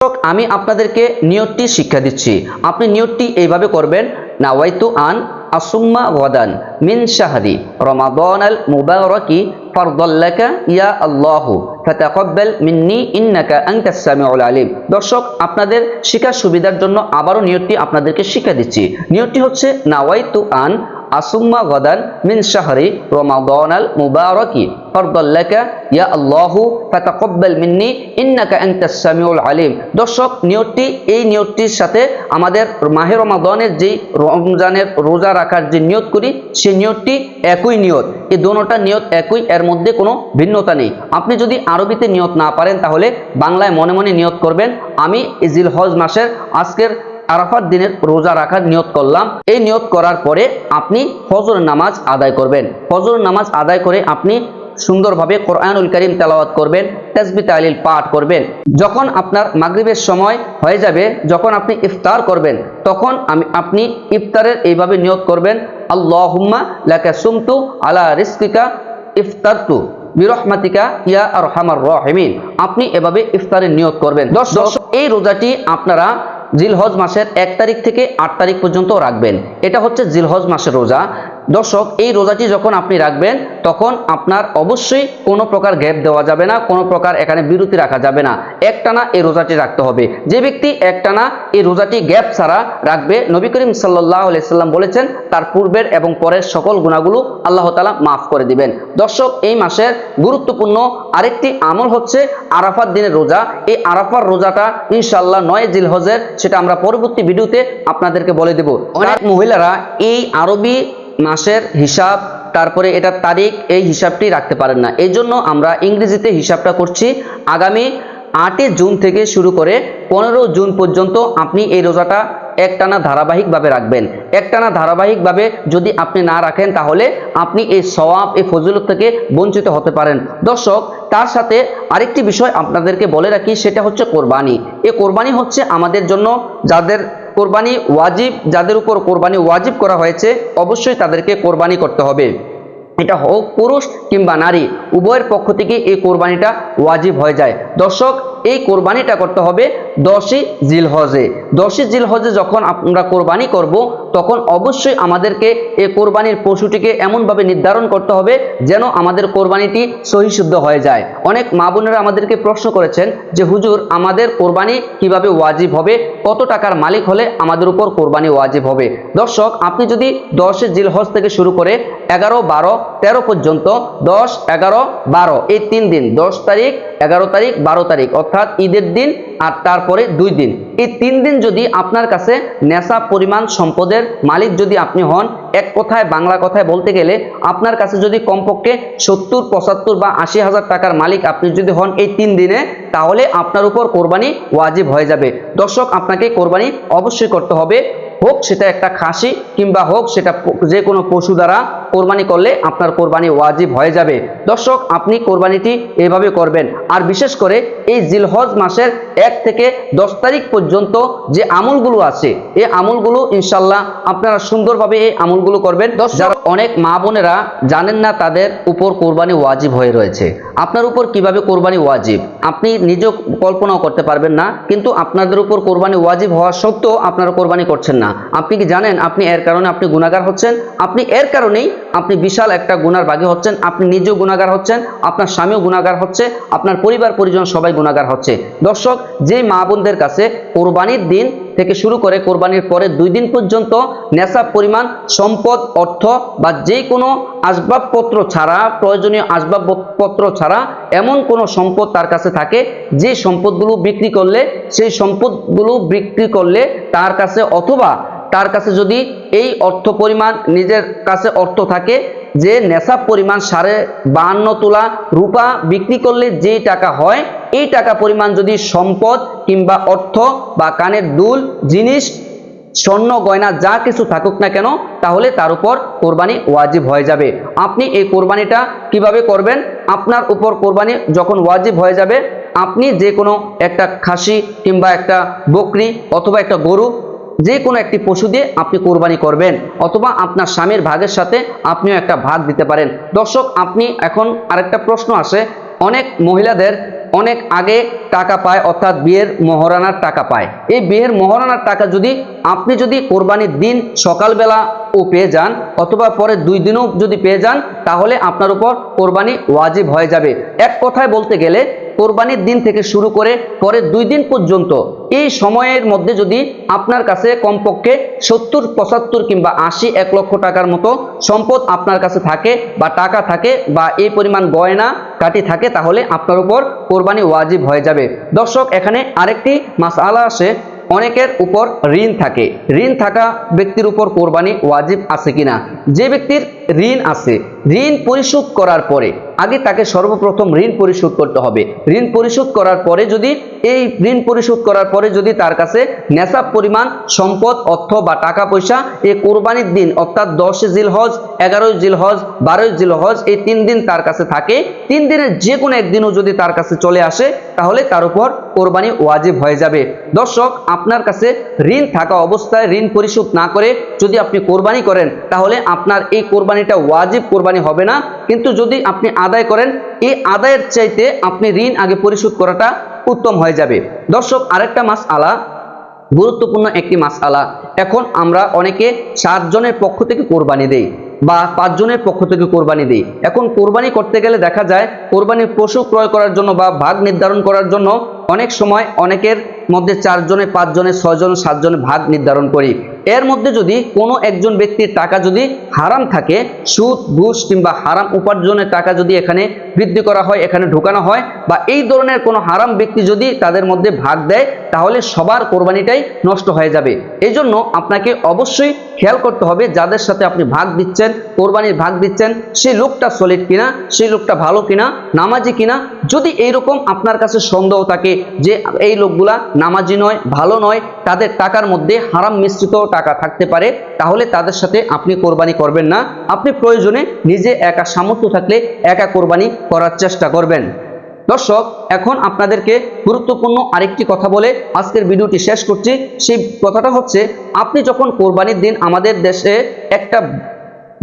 আমি আপনাদেরকে নিয়তটি শিক্ষা দিচ্ছি। আপনি নিয়তটি এইভাবে করবেন, নাওয়াইতু আন আসুম্মা গাদান মিন শাহরি রমাদানাল মুবারাকি ফারদাল লাকা ইয়া আল্লাহু ফাতাকাব্বাল মিন্নি ইন্নাকা আনতাস সামিউল আলিম। দর্শক, আপনাদের শিক্ষার সুবিধার জন্য আবারও নিয়তটি আপনাদেরকে শিক্ষা দিচ্ছি। নিয়তটি হচ্ছে নাওয়াইতু আন আসুম্মা গাদান মিন শাহরি রমাদানাল মুবারাকি ফারদাল লাকা ইয়া আল্লাহু ফাতাকাব্বাল মিন্নি ইন্নাকা আনতাস সামিউল আলিম। দর্শক, নিয়তটি এই নিয়তটির সাথে আমাদের মাহে রমাদানের যে রমজানের রোজা রাখার যে নিয়ত করি সেই নিয়তটি একই নিয়ত। এই দোনোটা নিয়ত একই, এর মধ্যে কোনো ভিন্নতা নেই। আপনি যদি আরবিতে নিয়ত না পারেন তাহলে বাংলায় মনে মনে নিয়ত করবেন, আমি জিলহজ মাসের আজকের আরাফাত দিনের রোজা রাখার নিয়ত করলাম। এই নিয়ত করার পরে আপনি ফজর নামাজ আদায় করবেন। ফজর নামাজ আদায় করে আপনি সুন্দরভাবে কোরআনুল কারীম তেলাওয়াত করবেন, তাসবিহ তাহলিল পাঠ করবেন। যখন আপনার মাগরিবের সময় হয়ে যাবে, যখন আপনি ইফতার করবেন, তখন আপনি ইফতারের এইভাবে নিয়ত করবেন, আল্লাহুম্মা লাকা সুমতু আলা রিজকিকা ইফতারতু বিরহমাতিকা ইয়া আরহামার রাহিমিন। আপনি এভাবে ইফতারের নিয়ত করবেন। দর্শক, এই রোজাটি আপনারা জিলহজ মাসের 1 তারিখ থেকে 8 তারিখ পর্যন্ত রাখবেন। এটা হচ্ছে জিলহজ মাসের রোজা। দর্শক, এই রোজাটি যখন আপনি রাখবেন তখন আপনার অবশ্যই কোনো প্রকার গ্যাপ দেওয়া যাবে না, কোনো প্রকার এখানে বিরতি রাখা যাবে না। একটানা এই রোজাটি রাখতে হবে। যে ব্যক্তি একটানা এই রোজাটি গ্যাপ ছাড়া রাখবে, নবী করিম সাল্লাল্লাহু আলাইহি সাল্লাম বলেছেন তার পূর্বের এবং পরের সকল গুনাহগুলো আল্লাহ তাআলা মাফ করে দিবেন। দর্শক, এই মাসের গুরুত্বপূর্ণ আরেকটি আমল হচ্ছে আরাফাত দিনের রোজা। এই আরাফার রোজাটা ইনশাআল্লাহ 9 জিলহজের, সেটা আমরা পরবর্তী ভিডিওতে আপনাদেরকে বলে দেব। অনেক মহিলারা এই আরবি মাসের হিসাব, তারপরে এটা তারিখ, এই হিসাবটি রাখতে পারেন না। এই জন্য আমরা ইংরেজিতে হিসাবটা করছি। আগামী 8 জুন থেকে শুরু করে 15 জুন পর্যন্ত আপনি এই রোজাটা একটানা ধারাবাহিকভাবে রাখবেন। একটানা ধারাবাহিকভাবে যদি আপনি না রাখেন তাহলে আপনি এই সওয়াব, এই ফজিলত থেকে বঞ্চিত হতে পারেন। দর্শক, তার সাথে আরেকটি বিষয় আপনাদেরকে বলে রাখি, সেটা হচ্ছে কোরবানি। এই কোরবানি হচ্ছে আমাদের জন্য যাদের কোরবানি ওয়াজিব, যাদের উপর কোরবানি ওয়াজিব করা হয়েছে, অবশ্যই তাদেরকে কোরবানি করতে হবে। এটা হোক পুরুষ কিংবা নারী, উভয়ের পক্ষ থেকে এই কোরবানিটা ওয়াজিব হয়ে যায়। দর্শক, এই কোরবানিটা করতে হবে 10ই জিলহজে। 10ই জিলহজে যখন আমরা কোরবানি করব তখন অবশ্যই আমাদেরকে এই কোরবানির পশুটিকে এমনভাবে নির্ধারণ করতে হবে যেন আমাদের কোরবানিটি সহিশুদ্ধ হয়ে যায়। অনেক মা বোনেরা আমাদেরকে প্রশ্ন করেছেন যে হুজুর, আমাদের কোরবানি কিভাবে ওয়াজিব হবে, কত টাকার মালিক হলে আমাদের উপর কোরবানি ওয়াজিব হবে। দর্শক, আপনি যদি 10ই জিলহজ থেকে শুরু করে 11, 12, 13 পর্যন্ত, 10, 11, 12 এই 3 দিন, 10 তারিখ, 11 তারিখ, 12 তারিখ অর্থাৎ ঈদের দিন আর তারপরে 2 দিন, এই 3 দিন যদি আপনার কাছে নেশাব পরিমাণ সম্পদের মালিক যদি আপনি হন, এক কথায় বাংলা কথায় বলতে গেলে আপনার কাছে যদি কমপক্ষে 70, 75 বা 80 হাজার টাকার মালিক আপনি যদি হন এই 3 দিনে, তাহলে আপনার উপর কোরবানি ওয়াজিব হয়ে যাবে। দর্শক, আপনাকে কোরবানি অবশ্যই করতে হবে, হোক সেটা একটা খাসি কিংবা হোক সেটা যে কোনো পশু দ্বারা কোরবানি করলে আপনার কোরবানি ওয়াজিব হয়ে যাবে। দর্শক, আপনি কোরবানিটি এইভাবে করবেন। আর বিশেষ করে এই জিলহজ মাসের 1 থেকে 10 তারিখ পর্যন্ত যে আমলগুলো আছে, এই আমলগুলো ইনশাল্লাহ আপনারা সুন্দরভাবে এই আমলগুলো করবেন। যারা অনেক মা বোনেরা জানেন না তাদের উপর কোরবানি ওয়াজিব হয়ে রয়েছে। আপনার উপর কিভাবে কোরবানি ওয়াজিব আপনি নিজেও কল্পনাও করতে পারবেন না, কিন্তু আপনাদের উপর কোরবানি ওয়াজিব হওয়া সত্ত্বেও আপনারা কোরবানি করছেন না। আপনি কি জানেন আপনি এর কারণে আপনি গুনাহগার হচ্ছেন? আপনি এর কারণেই আপনি বিশাল একটা গুনার ভাগী হচ্ছেন। আপনি নিজেও গুনাহগার হচ্ছেন, আপনার স্বামীও গুনাহগার হচ্ছে, আপনার পরিবার পরিজন সবাই গুনাহগার হচ্ছে। দর্শক, যে মা বোনদের কাছে কোরবানির দিন থেকে শুরু করে কোরবানির পরে 2 দিন পর্যন্ত নেশাব পরিমাণ সম্পদ, অর্থ বা যে কোনো আসবাবপত্র ছাড়া, প্রয়োজনীয় আসবাবপত্র ছাড়া এমন কোনো সম্পদ তার কাছে থাকে যে সম্পদগুলো বিক্রি করলে, সেই সম্পদগুলো বিক্রি করলে তার কাছে, অথবা তার কাছে যদি এই অর্থ পরিমাণ নিজের কাছে অর্থ থাকে, যে নেশাব পরিমাণ 52.5 তোলা রূপা বিক্রি করলে যে টাকা হয়, এই টাকা পরিমাণ যদি সম্পদ কিংবা অর্থ বা কানের দুল, জিনিস, স্বর্ণ গয়না যা কিছু থাকুক না কেন, তাহলে তার উপর কোরবানি ওয়াজিব হয়ে যাবে। আপনি এই কোরবানিটা কিভাবে করবেন? আপনার উপর কোরবানি যখন ওয়াজিব হয়ে যাবে, আপনি যে কোনো একটা খাসি কিংবা একটা বকরি অথবা একটা গরু, যে কোনো একটি পশু দিয়ে আপনি কোরবানি করবেন, অথবা আপনার স্বামীর ভাগের সাথে আপনিও একটা ভাগ দিতে পারেন। দর্শক, আপনি এখন আরেকটা প্রশ্ন আসে, অনেক মহিলাদের অনেক আগে টাকা পায়, অর্থাৎ বিয়ের মহারণার টাকা পায়। এই বিয়ের মহারণার টাকা আপনি যদি কোরবানির দিন সকালবেলা পেয়ে যান অথবা পরে 2 দিনও যদি পেয়ে যান, তাহলে আপনার উপর কোরবানি ওয়াজিব হয়ে যাবে। এক কথায় বলতে গেলে কোরবানির দিন থেকে শুরু করে পরের 2 দিন পর্যন্ত এই সময়ের মধ্যে যদি আপনার কাছে কমপক্ষে 70, 75 কিংবা 80, 1 লক্ষ টাকার মতো সম্পদ আপনার কাছে থাকে বা টাকা থাকে বা এই পরিমাণ গয়না কাটি থাকে, তাহলে আপনার উপর কোরবানি ওয়াজিব হয়ে যাবে। দর্শক, এখানে আরেকটি মাসআলা আসে, অনেকের উপর ঋণ থাকে। ঋণ থাকা ব্যক্তির উপর কোরবানি ওয়াজিব আছে কিনা। যে ব্যক্তির ঋণ আছে, ঋণ পরিশোধ করার পরে আগে তাকে সর্বপ্রথম ঋণ পরিশোধ করতে হবে। ঋণ পরিশোধ করার পরে যদি তার কাছে নেশাব পরিমাণ সম্পদ, অর্থ বা টাকা পয়সা এই কোরবানির দিন অর্থাৎ 10 জিলহজ, 11 জিলহজ, 12 জিলহজ এই 3 দিন তার কাছে থাকে, 3 দিনের যে কোনো একদিনও যদি তার কাছে চলে আসে, তাহলে তার উপর কোরবানি ওয়াজিব হয়ে যাবে। দর্শক, আপনার কাছে ঋণ থাকা অবস্থায় ঋণ পরিশোধ না করে যদি আপনি কোরবানি করেন, তাহলে আপনার এই কোরবানিটা ওয়াজিব কোরবানি হবে না। কিন্তু যদি আপনি আদায় করেন, এই আদায়ের চাইতে আপনি ঋণ আগে পরিশোধ করাটা উত্তম হয়ে যাবে। দর্শক, আরেকটা মাসআলা, গুরুত্বপূর্ণ একটি মাসআলা। এখন আমরা অনেকে 7 জনের পক্ষ থেকে কোরবানি দেই বা 5 জনের পক্ষ থেকে কোরবানি দেই। এখন কোরবানি করতে গেলে দেখা যায় কোরবানির পশু ক্রয় করার জন্য বা ভাগ নির্ধারণ করার জন্য অনেক সময় অনেকের মধ্যে 4 জনে, 5 জনে, 6 জনে, 7 জনে ভাগ নির্ধারণ করি। এর মধ্যে যদি কোনো একজন ব্যক্তির টাকা যদি হারাম থাকে, সুদ, ঘুষ কিংবা হারাম উপার্জনের টাকা যদি এখানে বৃদ্ধি করা হয়, এখানে ঢোকানো হয়, বা এই ধরনের কোনো হারাম ব্যক্তি যদি তাদের মধ্যে ভাগ দেয়, তাহলে সবার কোরবানিটাই নষ্ট হয়ে যাবে। এই জন্য আপনাকে অবশ্যই খেয়াল করতে হবে যাদের সাথে আপনি ভাগ দিচ্ছেন, কোরবানির ভাগ দিচ্ছেন, সেই লোকটা সলিড কিনা, সেই লোকটা ভালো কিনা, নামাজি কিনা। যদি এইরকম আপনার কাছে সন্দেহ থাকে যে এই লোকগুলা নামাজি নয়, ভালো নয়, তাদের টাকার মধ্যে হারাম মিশ্রিত টাকা থাকতে পারে, তাহলে তাদের সাথে আপনি কোরবানি করবেন না। আপনি প্রয়োজনে নিজে একা সামর্থ্য থাকলে একা কোরবানি করার চেষ্টা করবেন। দর্শক, এখন আপনাদেরকে গুরুত্বপূর্ণ আরেকটি কথা বলে আজকের ভিডিওটি শেষ করছি। সেই কথাটা হচ্ছে, আপনি যখন কোরবানির দিন, আমাদের দেশে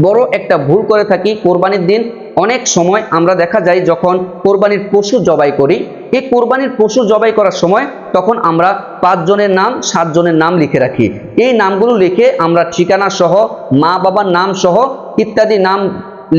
বড় একটা ভুল করে থাকি। কোরবানির দিন অনেক সময় আমরা দেখা যায় যখন কোরবানির পশু জবাই করি, এই কোরবানির পশু জবাই করার সময় তখন আমরা 5 জনের নাম, 7 জনের নাম লিখে রাখি। এই নামগুলো লিখে আমরা ঠিকানা সহ, মা বাবার নাম সহ ইত্যাদি নাম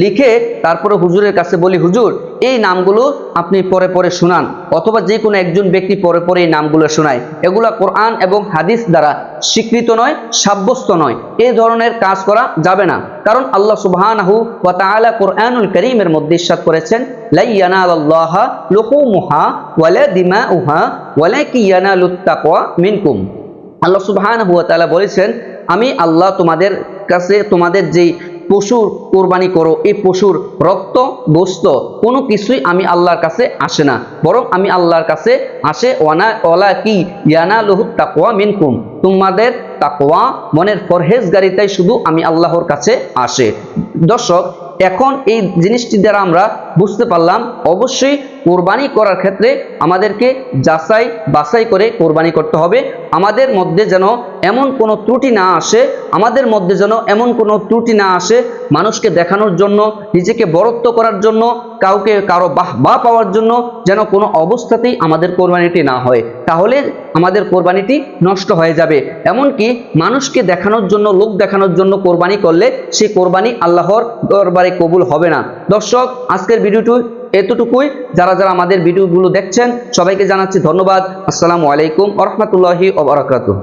লিখে তারপরে হুজুরের কাছে বলি, হুজুর এই নামগুলো আপনি পরে পরে শোনান, অথবা যে কোনো একজন ব্যক্তি পরে পরে এই নামগুলো শোনায়। এগুলা কোরআন এবং হাদিস দ্বারা স্বীকৃত নয়, সাব্যস্ত নয়। এই ধরনের কাজ করা যাবে না। কারণ আল্লাহ সুবহানাহু ওয়া তাআলা কোরআনুল কারীমের মধ্যে ইরশাদ করেছেন, লা ইয়ানালাল্লাহা লুহুমুহা ওয়ালা দিমাউহা ওয়ালাকিন ইয়ানালুত তাকওয়া মিনকুম। আল্লাহ সুবহানাহু ওয়া তাআলা বলেছেন, আমি আল্লাহ তোমাদের কাছে তোমাদের যেই পশুর কোরবানি করো, এই পশুর রক্ত, গোস্ত কোনো কিছুই আমি আল্লাহর কাছে আসে না, বরং আমি আল্লাহর কাছে আসে ওয়ালাকিন ইয়ানালুত তাকওয়া মিনকুম, তোমাদের তাকওয়া, মনের পরহেজগারিতাই শুধু আমি আল্লাহর কাছে আসে। দর্শক, এখন এই জিনিসটি দ্বারা আমরা বুঝতে পারলাম অবশ্যই কোরবানি করার ক্ষেত্রে আমাদেরকে যাচাই বাছাই করে কোরবানি করতে হবে। আমাদের মধ্যে যেন এমন কোনো ত্রুটি না আসে মানুষকে দেখানোর জন্য, নিজেকে বরত্ব করার জন্য, কারো বাহবা পাওয়ার জন্য যেন কোনো অবস্থাতেই আমাদের কোরবানিটি না হয়, তাহলে আমাদের কোরবানিটি নষ্ট হয়ে যাবে। এমনকি মানুষকে দেখানোর জন্য, লোক দেখানোর জন্য কোরবানি করলে সেই কোরবানি আল্লাহর দরবারে কবুল হবে না। দর্শক, আজকের ভিডিওটি এতটুকুই। যারা আমাদের ভিডিওগুলো দেখছেন সবাইকে জানাচ্ছি ধন্যবাদ। আসসালামু আলাইকুম ওয়া রাহমাতুল্লাহি ওয়া বারাকাতুহু।